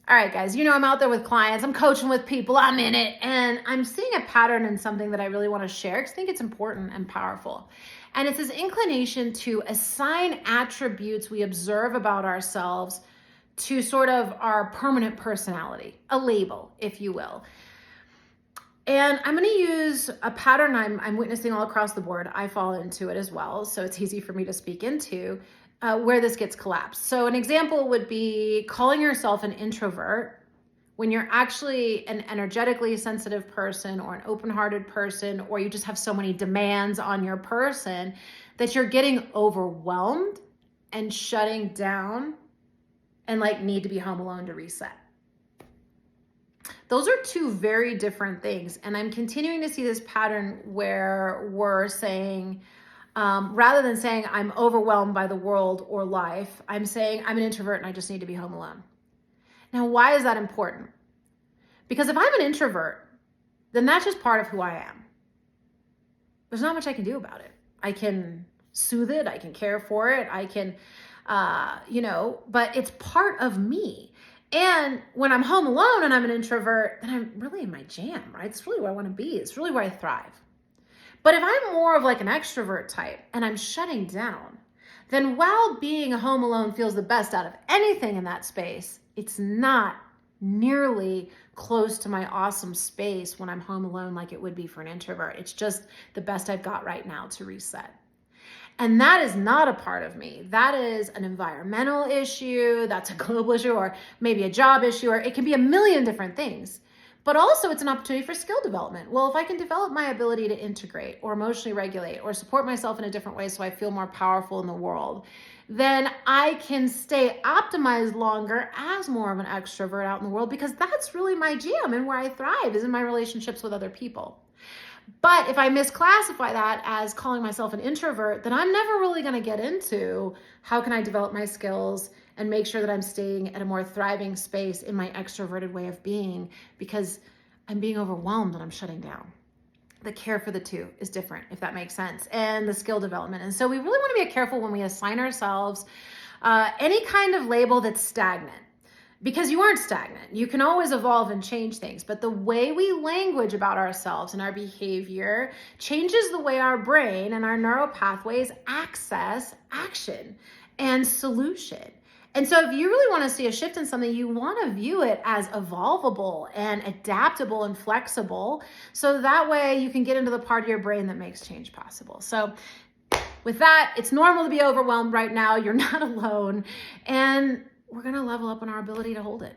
All right, guys, I'm out there with clients, I'm coaching with people, I'm in it, and I'm seeing a pattern in something that I really want to share because I think it's important and powerful. And it's this inclination to assign attributes we observe about ourselves to sort of our permanent personality, a label, if you will. And I'm going to use a pattern I'm witnessing all across the board. I fall into it as well, so it's easy for me to speak into where this gets collapsed. So an example would be calling yourself an introvert when you're actually an energetically sensitive person or an open-hearted person, or you just have so many demands on your person that you're getting overwhelmed and shutting down and need to be home alone to reset. Those are two very different things. And I'm continuing to see this pattern where we're saying, rather than saying I'm overwhelmed by the world or life, I'm saying I'm an introvert and I just need to be home alone. Now, why is that important? Because if I'm an introvert, then that's just part of who I am. There's not much I can do about it. I can soothe it. I can care for it. I can, but it's part of me. And when I'm home alone and I'm an introvert, then I'm really in my jam, right? It's really where I want to be. It's really where I thrive. But if I'm more of an extrovert type and I'm shutting down, then while being home alone feels the best out of anything in that space, it's not nearly close to my awesome space when I'm home alone like it would be for an introvert. It's just the best I've got right now to reset. And that is not a part of me. That is an environmental issue, that's a global issue, or maybe a job issue, or it can be a million different things. But also it's an opportunity for skill development. Well, if I can develop my ability to integrate or emotionally regulate or support myself in a different way so I feel more powerful in the world, then I can stay optimized longer as more of an extrovert out in the world, because that's really my jam and where I thrive is in my relationships with other people. But if I misclassify that as calling myself an introvert, then I'm never really going to get into how can I develop my skills and make sure that I'm staying at a more thriving space in my extroverted way of being, because I'm being overwhelmed and I'm shutting down. The care for the two is different, if that makes sense, and the skill development. And so we really want to be careful when we assign ourselves any kind of label that's stagnant. Because you aren't stagnant. You can always evolve and change things. But the way we language about ourselves and our behavior changes the way our brain and our neuro-pathways access action and solution. And so if you really want to see a shift in something, you want to view it as evolvable and adaptable and flexible. So that way you can get into the part of your brain that makes change possible. So with that, it's normal to be overwhelmed right now. You're not alone. And we're going to level up on our ability to hold it.